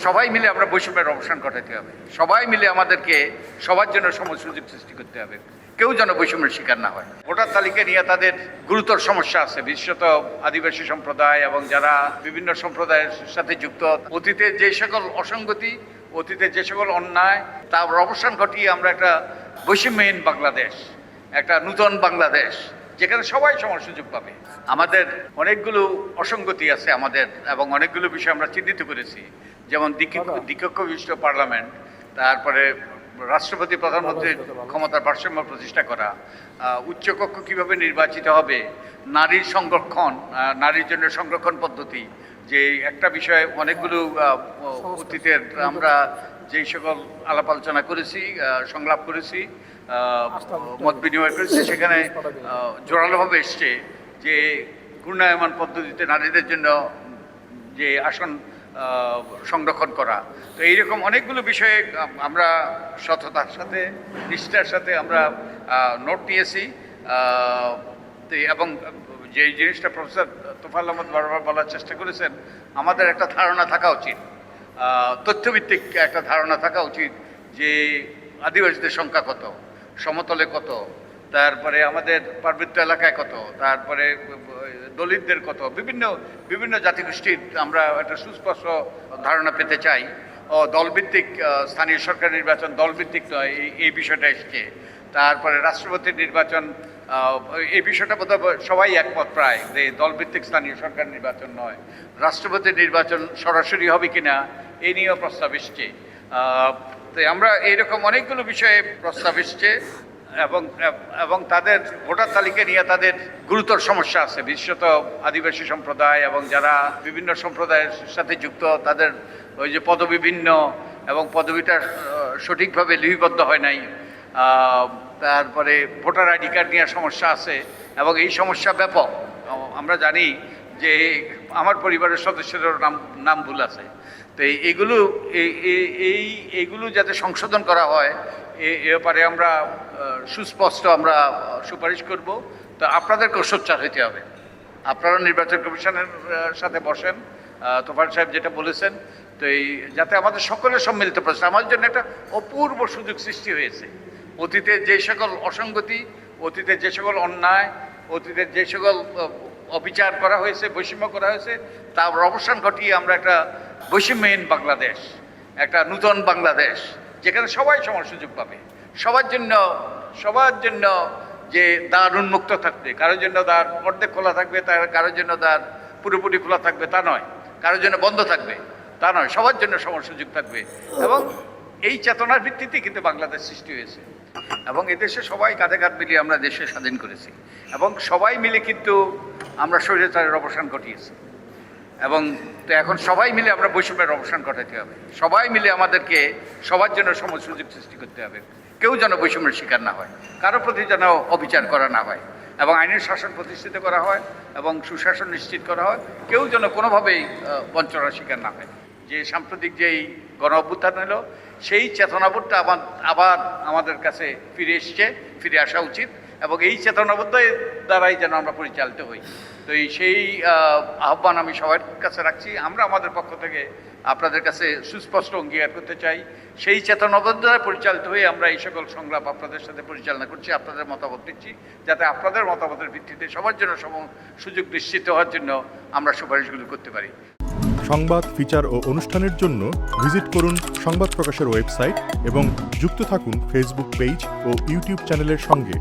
সবাই মিলে আমরা বৈষম্যের অবসান ঘটাতে হবে। সবাই মিলে আমাদেরকে সবার জন্য সম সুযোগ সৃষ্টি করতে হবে। কেউ যেন বৈষম্যের শিকার না হয়। ভোটার তালিকা নিয়ে তাদের গুরুতর সমস্যা আছে, বিশেষত আদিবাসী সম্প্রদায় এবং যারা বিভিন্ন সম্প্রদায়ের সাথে যুক্ত। অতীতে যে সকল অসঙ্গতি, অতীতে যে সকল অন্যায়, তার অবসান ঘটিয়ে আমরা একটা বৈষম্যহীন বাংলাদেশ, একটা নূতন বাংলাদেশ, যেখানে সবাই সমান সুযোগ পাবে। আমাদের অনেকগুলো অসঙ্গতি আছে আমাদের, এবং অনেকগুলো বিষয় আমরা চিহ্নিত করেছি, যেমন দ্বিকক্ষ বিশিষ্ট পার্লামেন্ট, তারপরে রাষ্ট্রপতি প্রধানমন্ত্রীর ক্ষমতার ভারসাম্য প্রতিষ্ঠা করা, উচ্চকক্ষ কিভাবে নির্বাচিত হবে, নারীর সংরক্ষণ, নারীর জন্য সংরক্ষণ পদ্ধতি, যে একটা বিষয়ে অনেকগুলো অতীতের আমরা যেই সকল আলাপ আলোচনা করেছি, সংলাপ করেছি, মত বিনিময় করেছি, সেখানে জোরালোভাবে এসছে যে ঘূর্ণায়মান পদ্ধতিতে নারীদের জন্য যে আসন সংরক্ষণ করা। তো এইরকম অনেকগুলো বিষয়ে আমরা সততার সাথে, নিষ্ঠার সাথে আমরা নোট নিয়েছি। এবং যে জিনিসটা প্রফেসর তোফায়েল আহমদ বারবার বলার চেষ্টা করেছেন, আমাদের একটা ধারণা থাকা উচিত, তথ্যভিত্তিক একটা ধারণা থাকা উচিত যে আদিবাসীদের সংখ্যা কত, সমতলে কত, তারপরে আমাদের পার্বত্য এলাকায় কত, তারপরে দলিতদের কত, বিভিন্ন জাতিগোষ্ঠীর আমরা একটা সুস্পষ্ট ধারণা পেতে চাই। দলভিত্তিক স্থানীয় সরকার নির্বাচন দলভিত্তিক নয়, এই বিষয়টা এসছে। তারপরে রাষ্ট্রপতির নির্বাচন, এই বিষয়টা বোধহয় সবাই একমত প্রায়, যে দলভিত্তিক স্থানীয় সরকার নির্বাচন নয়, রাষ্ট্রপতির নির্বাচন সরাসরি হবে কিনা এই নিয়েও প্রস্তাব এসছে। তো আমরা এইরকম অনেকগুলো বিষয়ে প্রস্তাব এসছে, এবং তাদের ভোটার তালিকা নিয়ে তাদের গুরুতর সমস্যা আছে, বিশেষত আদিবাসী সম্প্রদায় এবং যারা বিভিন্ন সম্প্রদায়ের সাথে যুক্ত, তাদের ওই যে পদবি ভিন্ন এবং পদবিটা সঠিকভাবে লিপিবদ্ধ হয় নাই। তারপরে ভোটার আইডি কার্ড নিয়ে সমস্যা আছে, এবং এই সমস্যা ব্যাপক। আমরা জানি যে আমার পরিবারের সদস্যদের নাম ভুল আছে। তো এইগুলো যাতে সংশোধন করা হয়, এ ব্যাপারে আমরা সুস্পষ্ট আমরা সুপারিশ করব। তো আপনাদেরকেও সোচ্চার হইতে হবে। আপনারা নির্বাচন কমিশনের সাথে বসেন, তোফায়েল সাহেব যেটা বলেছেন, তো যাতে আমাদের সকলের সম্মিলিত প্রচেষ্টা, আমাদের জন্য একটা অপূর্ব সুযোগ সৃষ্টি হয়েছে। অতীতে যে সকল অসঙ্গতি, অতীতে যে সকল অন্যায়, অতীতে যে সকল অবিচার করা হয়েছে, বৈষম্য করা হয়েছে, তার অবসান ঘটিয়ে আমরা একটা বৈষম্যহীন বাংলাদেশ, একটা নূতন বাংলাদেশ, যেখানে সবাই সমান সুযোগ পাবে। সবার জন্য যে দ্বার উন্মুক্ত থাকবে, কারোর জন্য দ্বার অর্ধেক খোলা থাকবে, কারোর জন্য দ্বার পুরোপুরি খোলা থাকবে তা নয়, কারোর জন্য বন্ধ থাকবে তা নয়, সবার জন্য সমান সুযোগ থাকবে। এবং এই চেতনার ভিত্তিতে কিন্তু বাংলাদেশ সৃষ্টি হয়েছে, এবং এদেশে সবাই কাঁধে কাঁধ মিলিয়ে আমরা দেশে স্বাধীন করেছি, এবং সবাই মিলে কিন্তু আমরা স্বৈরাচারের অবসান ঘটিয়েছি। এবং তো এখন সবাই মিলে আমরা বৈষম্যের অবসান ঘটাতে হবে। সবাই মিলে আমাদেরকে সবার জন্য সম সুযোগ সৃষ্টি করতে হবে। কেউ যেন বৈষম্যের শিকার না হয়, কারো প্রতি যেন অবিচার করা না হয়, এবং আইনের শাসন প্রতিষ্ঠিত করা হয় এবং সুশাসন নিশ্চিত করা হয়। কেউ যেন কোনোভাবেই বঞ্চনার শিকার না হয়। যে সাম্প্রতিক যেই গণ অভ্যুত্থান হলো, সেই চেতনাবোধটা আবার আমাদের কাছে ফিরে আসা উচিত, এবং এই চেতনাবোধের দ্বারাই যেন আমরা পরিচালিত হই। তো সেই আহ্বান আমি সবার কাছে রাখছি। আমরা আমাদের পক্ষ থেকে আপনাদের কাছে সুস্পষ্ট অঙ্গীকার করতে চাই, সেই চেতনাবোধ দ্বারা পরিচালিত হয়ে আমরা এই সকল সংলাপ আপনাদের সাথে পরিচালনা করছি, আপনাদের মতামত দিচ্ছি, যাতে আপনাদের মতামতের ভিত্তিতে সবার জন্য সুযোগ নিশ্চিত হওয়ার জন্য আমরা সুপারিশগুলো করতে পারি। সংবাদ, ফিচার ও অনুষ্ঠানের জন্য ভিজিট করুন সংবাদ প্রকাশের ওয়েবসাইট এবং যুক্ত থাকুন ফেসবুক পেজ ও ইউটিউব চ্যানেলের সঙ্গে।